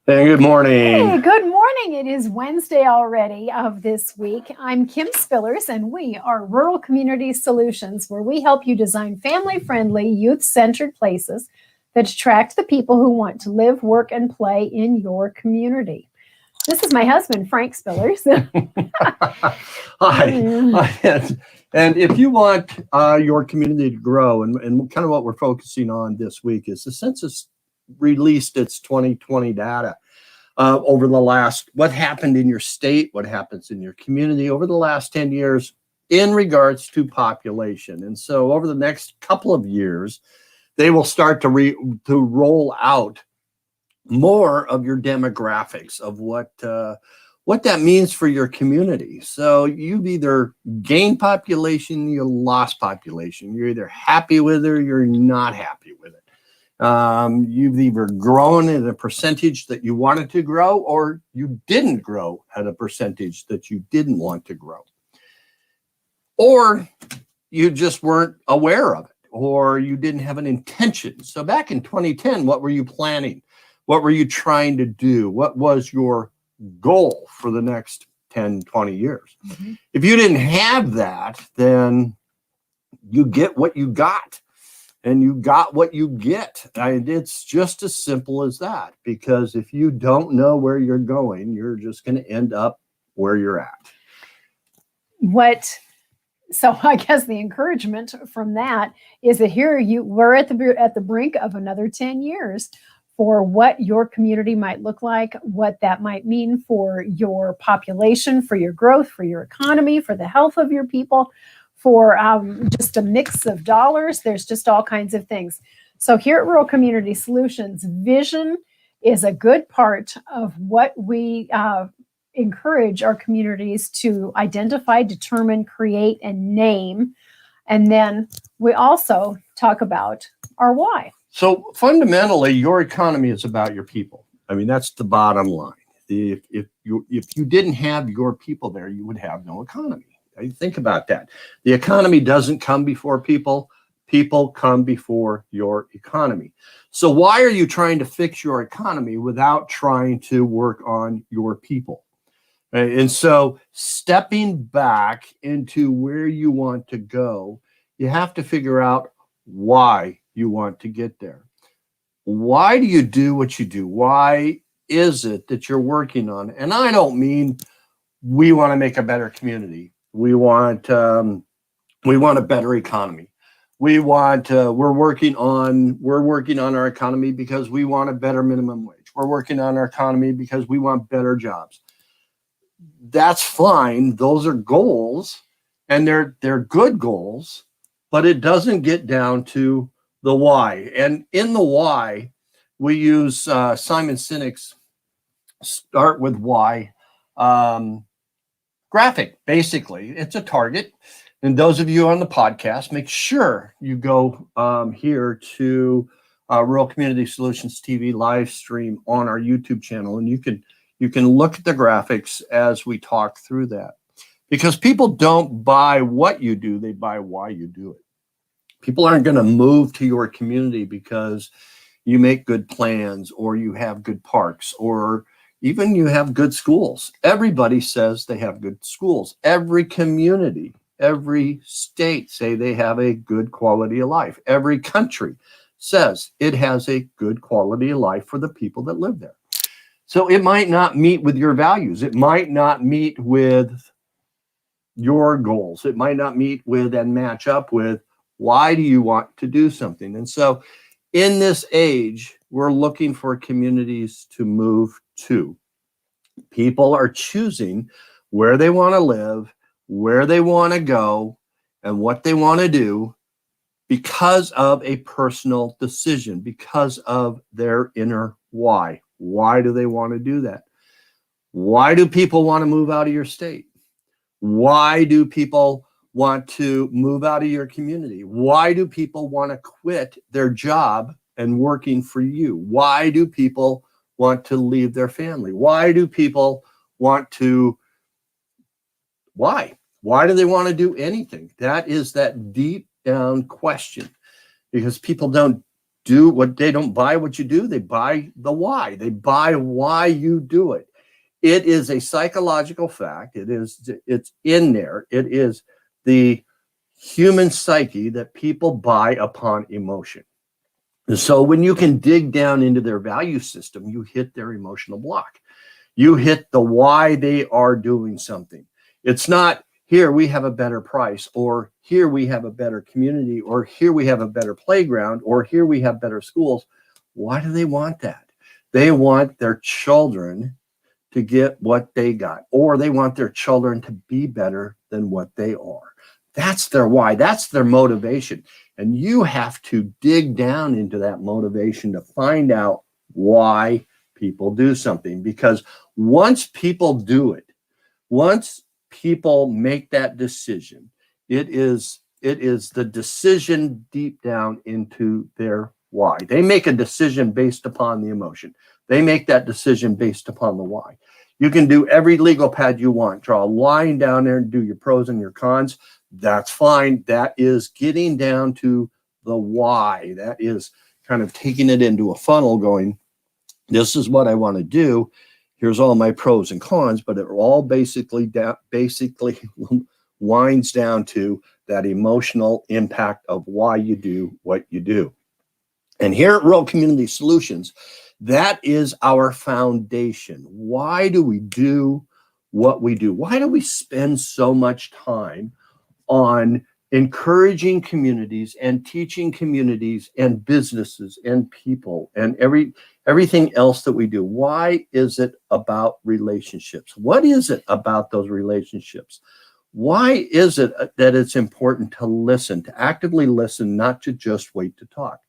Hey, good Hey, morning. good morning. It is Wednesday already of this week. I'm Kim Spillers, and we are Rural Community Solutions, where we help you design family friendly, youth centered places that attract the people who want to live, work, and play in your community. This is my husband, Frank Spillers. Hi. And if you want your community to grow, and kind of what we're focusing on this week is the census released its 2020 data over the last, what happened in your state, what happens in your community over the last 10 years in regards to population. And so over the next couple of years, they will start to roll out more of your demographics of what that means for your community. So you've either gained population, you lost population. You're either happy with it or you're not happy with it. You've either grown at a percentage that you wanted to grow, or you didn't grow at a percentage that you didn't want to grow, or you just weren't aware of it, or you didn't have an intention. So back in 2010, what were you planning? What were you trying to do? What was your goal for the next 10, 20 years? Mm-hmm. If you didn't have that, then you get what you got, and you got what you get. And it's just as simple as that, because if you don't know where you're going, you're just going to end up where you're at. So I guess the encouragement from that is that we're at the brink of another 10 years for what your community might look like, what that might mean for your population, for your growth, for your economy, for the health of your people, for just a mix of dollars. There's just all kinds of things. So here at Rural Community Solutions, vision is a good part of what we encourage our communities to identify, determine, create, and name. And then we also talk about our why. So fundamentally, your economy is about your people. I mean, that's the bottom line. If you didn't have your people there, you would have no economy. Think about that. The economy doesn't come before people. People come before your economy. So why are you trying to fix your economy without trying to work on your people? And so stepping back into where you want to go, you have to figure out why you want to get there. Why do you do what you do? Why is it that you're working on? And I don't mean we want to make a better community. We want a better economy. We're working on our economy because we want a better minimum wage. We're working on our economy because we want better jobs. That's fine. Those are goals, and they're good goals, but it doesn't get down to the why. And in the why, we use Simon Sinek's start with why graphic. Basically, it's a target. And those of you on the podcast, make sure you go here to Rural Community Solutions TV live stream on our YouTube channel, and you can look at the graphics as we talk through that. Because people don't buy what you do, they buy why you do it. People aren't going to move to your community because you make good plans, or you have good parks, or even you have good schools. Everybody says they have good schools. Every community, every state say they have a good quality of life. Every country says it has a good quality of life for the people that live there. So it might not meet with your values. It might not meet with your goals. It might not meet with and match up with why do you want to do something. And so in this age, we're looking for communities to move to. People are choosing where they want to live, where they want to go, and what they want to do because of a personal decision, because of their inner why. Why do they want to do that? Why do people want to move out of your state? Why do people want to move out of your community? Why do people want to quit their job and working for you? Why do people want to leave their family? Why do people want to, why? Why do they want to do anything? That is that deep down question, because people don't don't buy what you do, they buy the why. They buy why you do it. It is a psychological fact. It's in there. It is the human psyche that people buy upon emotion. And so when you can dig down into their value system, you hit their emotional block. You hit the why they are doing something. It's not, here we have a better price, or here we have a better community, or here we have a better playground, or here we have better schools. Why do they want that? They want their children to get what they got, or they want their children to be better than what they are. That's their why. That's their motivation. And you have to dig down into that motivation to find out why people do something. Because once people do it, once people make that decision, it is the decision deep down into their why. They make a decision based upon the emotion. They make that decision based upon the why. You can do every legal pad you want, draw a line down there and do your pros and your cons. That's fine. That is getting down to the why. That is kind of taking it into a funnel going, this is what I want to do. Here's all my pros and cons, but it all basically winds down to that emotional impact of why you do what you do. And here at Rural Community Solutions, that is our foundation. Why do we do what we do? Why do we spend so much time on encouraging communities and teaching communities and businesses and people and everything else that we do? Why is it about relationships? What is it about those relationships? Why is it that it's important to listen, to actively listen, not to just wait to talk?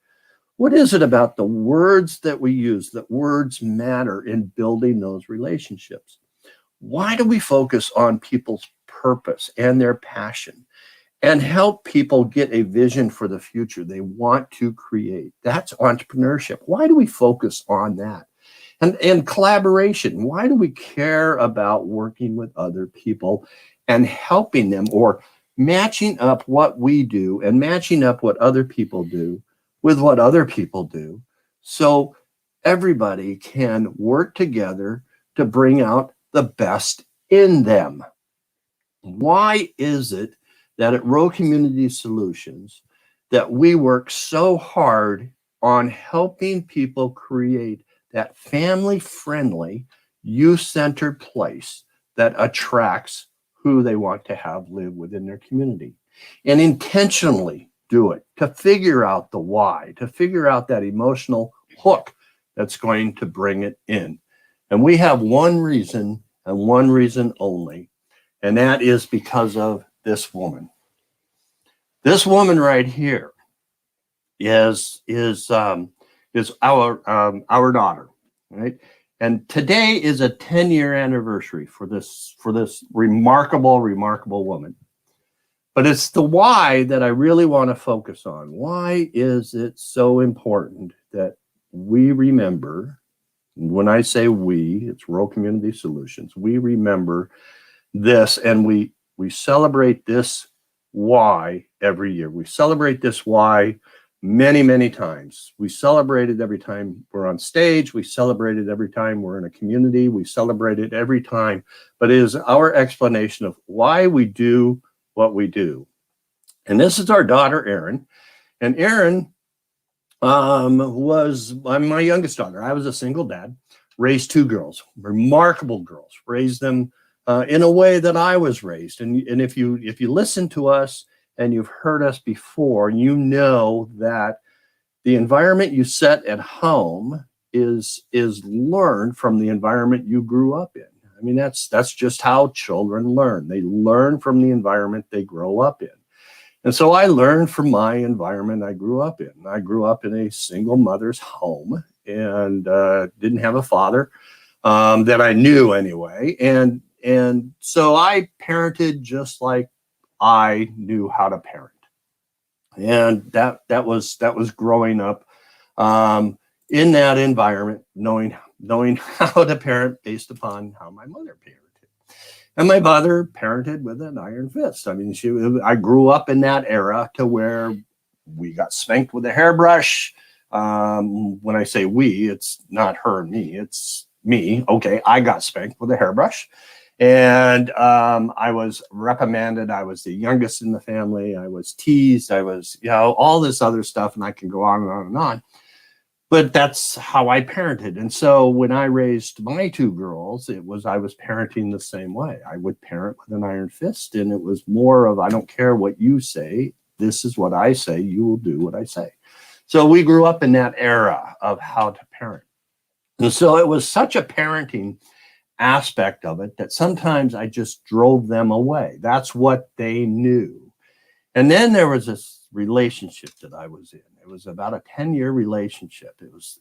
What is it about the words that we use, that words matter in building those relationships? Why do we focus on people's purpose and their passion and help people get a vision for the future they want to create? That's entrepreneurship. Why do we focus on that? And collaboration. Why do we care about working with other people and helping them, or matching up what we do and matching up what other people do with what other people do, so everybody can work together to bring out the best in them? Why is it that at Rural Community Solutions that we work so hard on helping people create that family-friendly, youth-centered place that attracts who they want to have live within their community, and intentionally do it to figure out the why, to figure out that emotional hook that's going to bring it in? And we have one reason and one reason only, and that is because of this woman. This woman right here is our daughter, right? And today is a 10-year anniversary for this remarkable woman. But it's the why that I really want to focus on. Why is it so important that we remember? When I say we, it's Rural Community Solutions. We remember this, and we celebrate this why every year. We celebrate this why many times. We celebrate it every time we're on stage. We celebrate it every time we're in a community. We celebrate it every time. But it is our explanation of why we do what we do. And this is our daughter, Erin. And Erin was my youngest daughter. I was a single dad, raised two girls, remarkable girls, raised them in a way that I was raised. And if you listen to us and you've heard us before, you know that the environment you set at home is learned from the environment you grew up in. I mean, that's just how children learn. They learn from the environment they grow up in. And so I learned from my environment I grew up in. I grew up in a single mother's home and didn't have a father that I knew anyway. And so I parented just like I knew how to parent. And that was growing up in that environment, knowing how to parent based upon how my mother parented. And my mother parented with an iron fist. I mean, I grew up in that era to where we got spanked with a hairbrush. When I say we, it's not her and me, it's me. Okay, I got spanked with a hairbrush. And I was reprimanded. I was the youngest in the family. I was teased. I was, all this other stuff. And I can go on and on and on. But that's how I parented. And so when I raised my two girls, I was parenting the same way. I would parent with an iron fist. And it was more of, I don't care what you say. This is what I say. You will do what I say. So we grew up in that era of how to parent. And so it was such a parenting aspect of it that sometimes I just drove them away. That's what they knew. And then there was this relationship that I was in. It was about a 10-year relationship. It was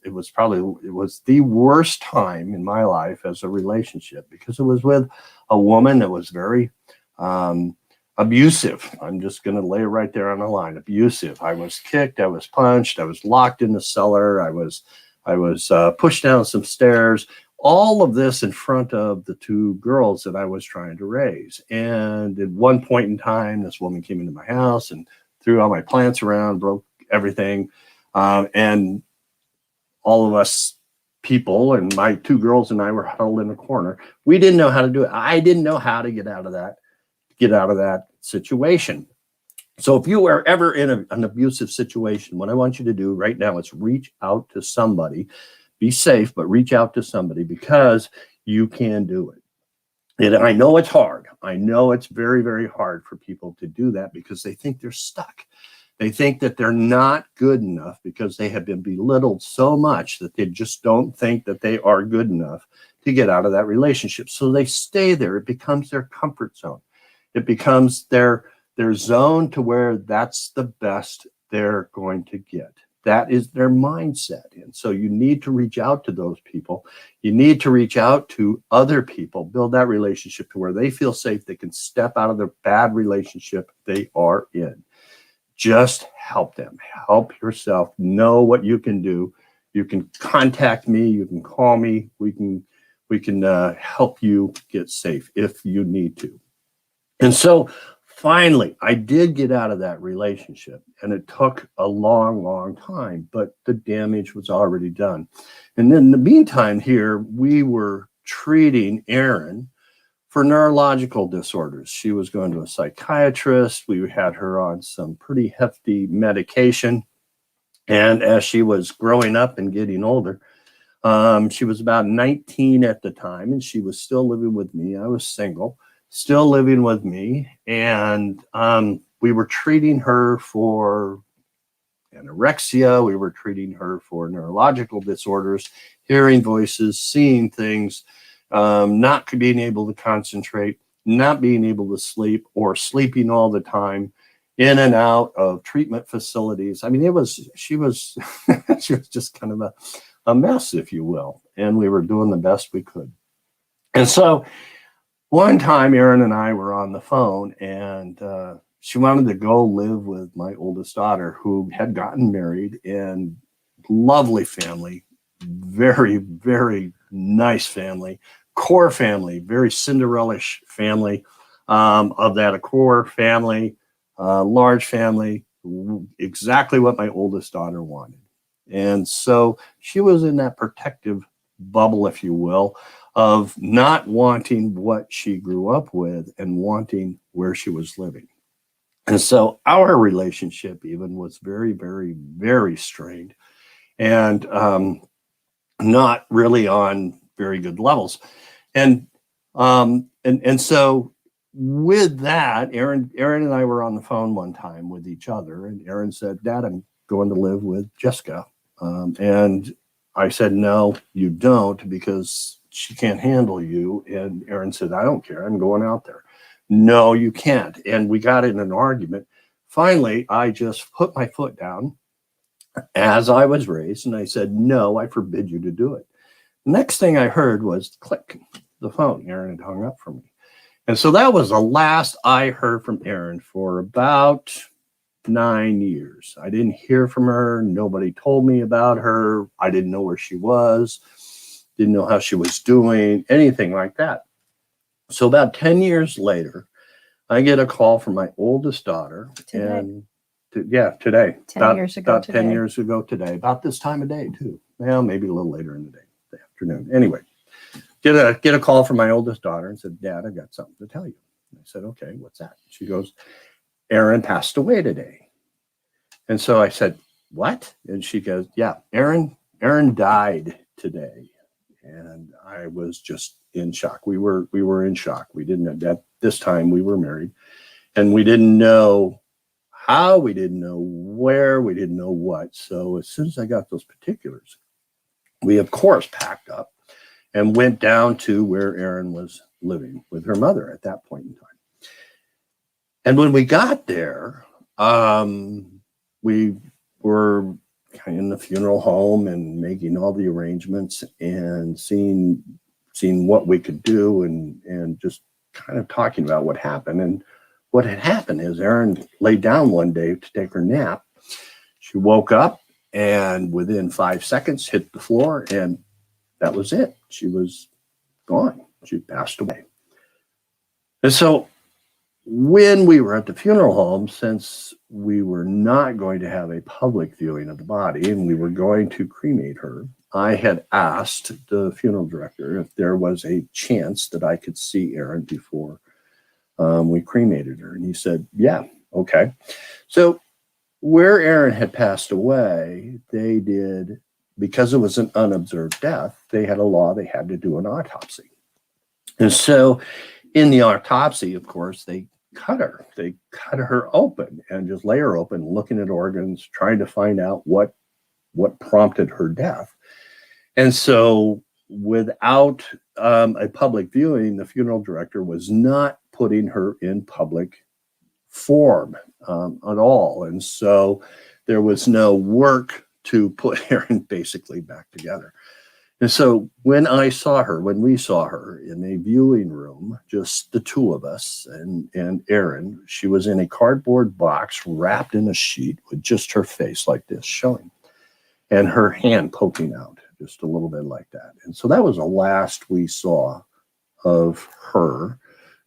the worst time in my life as a relationship, because it was with a woman that was very abusive. I'm just going to lay it right there on the line. Abusive. I was kicked. I was punched. I was locked in the cellar. I was pushed down some stairs. All of this in front of the two girls that I was trying to raise. And at one point in time, this woman came into my house and threw all my plants around, broke everything. And all of us people, and my two girls and I, were huddled in a corner. We didn't know how to do it. I didn't know how to get out of that situation. So if you are ever in an abusive situation, what I want you to do right now is reach out to somebody. Be safe, but reach out to somebody, because you can do it. And I know it's hard. I know it's very, very hard for people to do that, because they think they're stuck. They think that they're not good enough because they have been belittled so much that they just don't think that they are good enough to get out of that relationship. So they stay there. It becomes their comfort zone. It becomes their zone to where that's the best they're going to get. That is their mindset. And so you need to reach out to those people. You need to reach out to other people, build that relationship to where they feel safe. They can step out of the bad relationship they are in. Just help them. Help yourself. Know what you can do. You can contact me. You can call me. We can help you get safe if you need to. And so finally, I did get out of that relationship, and it took a long, long time, but the damage was already done. And then in the meantime here, we were treating Erin for neurological disorders. She was going to a psychiatrist. We had her on some pretty hefty medication. And as she was growing up and getting older, she was about 19 at the time, and she was still living with me. I was single. Still living with me, and we were treating her for anorexia. We were treating her for neurological disorders, hearing voices, seeing things, not being able to concentrate, not being able to sleep, or sleeping all the time, in and out of treatment facilities. I mean, she was she was just kind of a mess, if you will, and we were doing the best we could. And so one time, Erin and I were on the phone, and she wanted to go live with my oldest daughter, who had gotten married, and lovely family, very, very nice family, core family, very Cinderella-ish family, of that, a core family, large family, exactly what my oldest daughter wanted. And so she was in that protective bubble, if you will, of not wanting what she grew up with and wanting where she was living. And so our relationship even was very, very, very strained, and not really on very good levels. And so with that, Erin and I were on the phone one time with each other, and Erin said, "Dad, I'm going to live with Jessica." And I said, "No, you don't, because she can't handle you." And Erin said, "I don't care. I'm going out there." "No, you can't." And we got in an argument. Finally, I just put my foot down, as I was raised, and I said, "No, I forbid you to do it." Next thing I heard was click, the phone. Erin had hung up from me. And so that was the last I heard from Erin for about 9 years. I didn't hear from her. Nobody told me about her. I didn't know where she was. Didn't know how she was doing, anything like that. So about 10 years later, I get a call from my oldest daughter, and Today. 10 years ago About 10 today. years ago today. About this time of day, too. Well, maybe a little later in the afternoon. Anyway, get a call from my oldest daughter and said, Dad, I got something to tell you. I said, okay, what's that? She goes, Aaron passed away today. And so I said, what? And she goes, yeah, Aaron died today. And I was just in shock. We were in shock. We didn't, at this time we were married, and we didn't know how, we didn't know where, we didn't know what. So as soon as I got those particulars, we of course packed up and went down to where Erin was living with her mother at that point in time. And when we got there, we were kind of in the funeral home and making all the arrangements and seeing what we could do and just kind of talking about what happened. And what had happened is Erin laid down one day to take her nap. She woke up and within 5 seconds hit the floor, and that was it. She was gone. She passed away. And so when we were at the funeral home, since we were not going to have a public viewing of the body and we were going to cremate her, I had asked the funeral director if there was a chance that I could see Erin before we cremated her. And he said, yeah, okay. So where Erin had passed away, they did, because it was an unobserved death, they had a law, they had to do an autopsy. And so in the autopsy, of course, they cut her open and just lay her open, looking at organs, trying to find out what prompted her death. And so without a public viewing, the funeral director was not putting her in public form at all. And so there was no work to put Erin basically back together. And so when we saw her in a viewing room, just the two of us and Erin, she was in a cardboard box wrapped in a sheet with just her face like this showing and her hand poking out just a little bit like that. And so that was the last we saw of her.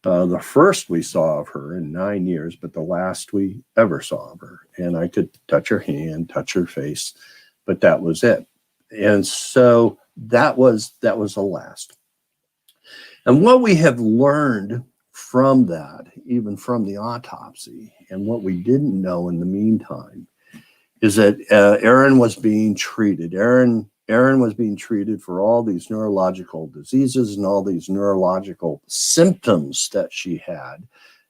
The first we saw of her in 9 years, but the last we ever saw of her. And I could touch her hand, touch her face, but that was it. And so that was the last. And what we have learned from that, even from the autopsy, and what we didn't know in the meantime, is that Erin was being treated. Erin was being treated for all these neurological diseases and all these neurological symptoms that she had.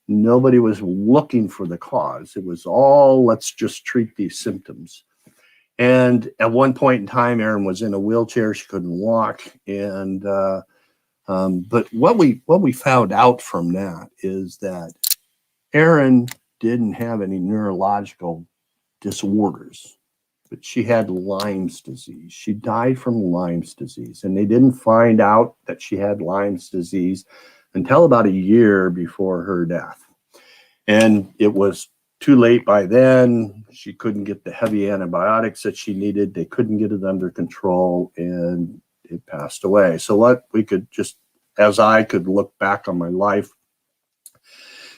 Nobody was looking for the cause. It was all, let's just treat these symptoms. And at one point in time, Erin was in a wheelchair. She couldn't walk. And but what we found out from that is that Erin didn't have any neurological disorders, but she had Lyme's disease. She died from Lyme's disease, and they didn't find out that she had Lyme's disease until about a year before her death. And it was too late by then. She couldn't get the heavy antibiotics that she needed. They couldn't get it under control, and it passed away. So what we could just, as I could look back on my life,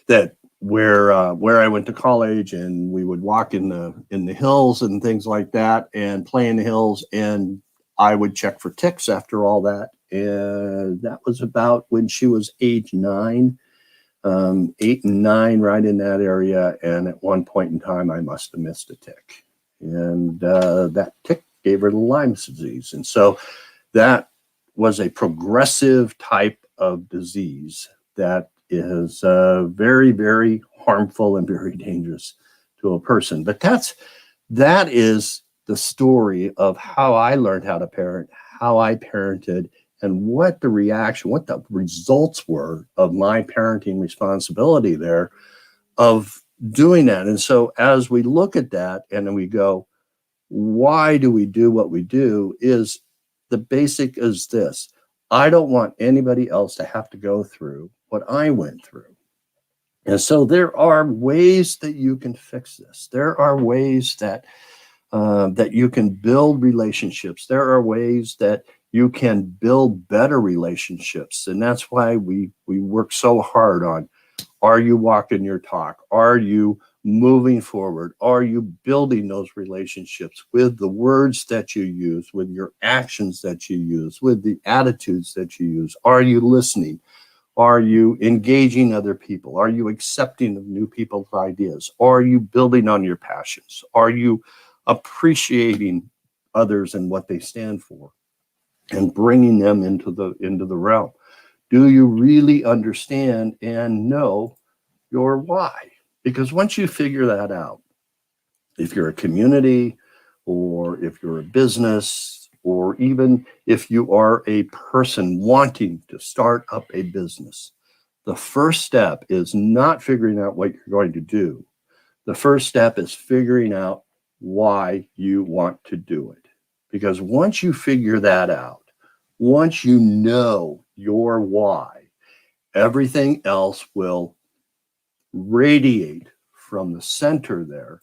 that where I went to college and we would walk in the hills and things like that and play in the hills, and I would check for ticks after all that. And that was about when she was age 9. 8 and 9, right in that area. And at one point in time, I must have missed a tick. And that tick gave her the Lyme's disease. And so that was a progressive type of disease that is very, very harmful and very dangerous to a person. But that is the story of how I learned how to parent, how I parented, and what the results were of my parenting responsibility there of doing that. And so as we look at that and then we go, why do we do what we do? Is the basic is this: I don't want anybody else to have to go through what I went through. And so there are ways that you can fix this. There are ways that you can build relationships. There are ways that you can build better relationships. And that's why we work so hard on, are you walking your talk? Are you moving forward? Are you building those relationships with the words that you use, with your actions that you use, with the attitudes that you use? Are you listening? Are you engaging other people? Are you accepting of new people's ideas? Are you building on your passions? Are you appreciating others and what they stand for and bringing them into the realm? Do you really understand and know your why? Because once you figure that out, if you're a community or if you're a business, or even if you are a person wanting to start up a business, the first step is not figuring out what you're going to do. The first step is figuring out why you want to do it. Because once you figure that out, once you know your why, everything else will radiate from the center there,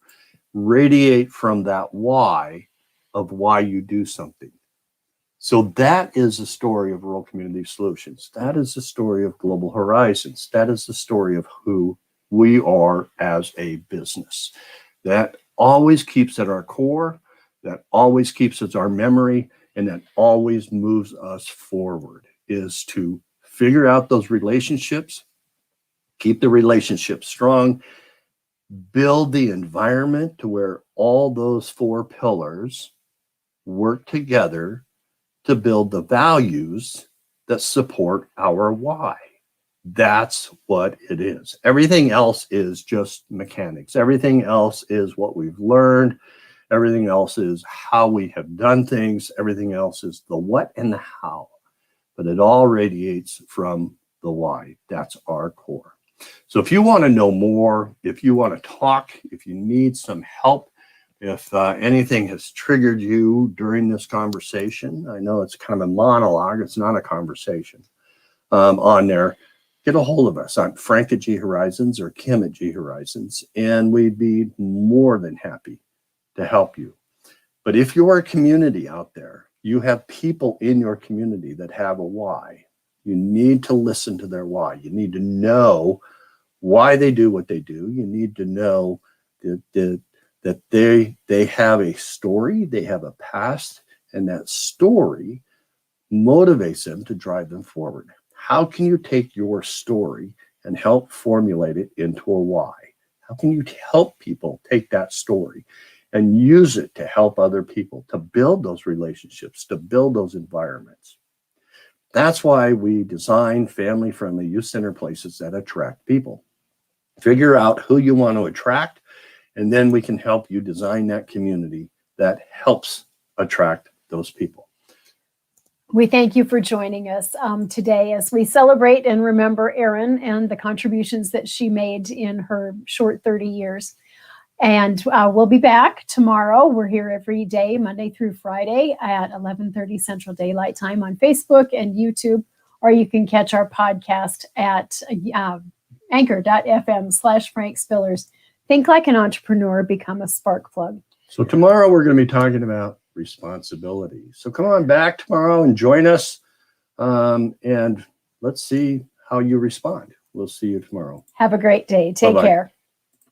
radiate from that why of why you do something. So that is the story of Rural Community Solutions. That is the story of Global Horizons. That is the story of who we are as a business. That always keeps at our core, that always keeps as our memory, and that always moves us forward, is to figure out those relationships, keep the relationships strong, build the environment to where all those four pillars work together to build the values that support our why. That's what it is. Everything else is just mechanics. Everything else is what we've learned. Everything else is how we have done things. Everything else is the what and the how. But it all radiates from the why. That's our core. So if you want to know more, if you want to talk, if you need some help, if anything has triggered you during this conversation, I know it's kind of a monologue, it's not a conversation on there, get a hold of us. I'm Frank at G Horizons or Kim at G Horizons, and we'd be more than happy to help you. But if you're a community out there, you have people in your community that have a why, you need to listen to their why. You need to know why they do what they do. You need to know that they have a story, they have a past, and that story motivates them to drive them forward. How can you take your story and help formulate it into a why? How can you help people take that story and use it to help other people, to build those relationships, to build those environments? That's why we design family-friendly, youth-centered places that attract people. Figure out who you want to attract, and then we can help you design that community that helps attract those people. We thank you for joining us today as we celebrate and remember Erin and the contributions that she made in her short 30 years. And we'll be back tomorrow. We're here every day, Monday through Friday at 11:30 Central Daylight Time on Facebook and YouTube, or you can catch our podcast at anchor.fm/Frank Spillers. Think like an entrepreneur, become a spark plug. So tomorrow we're going to be talking about responsibility. So come on back tomorrow and join us, and let's see how you respond. We'll see you tomorrow. Have a great day. Take Bye-bye. care.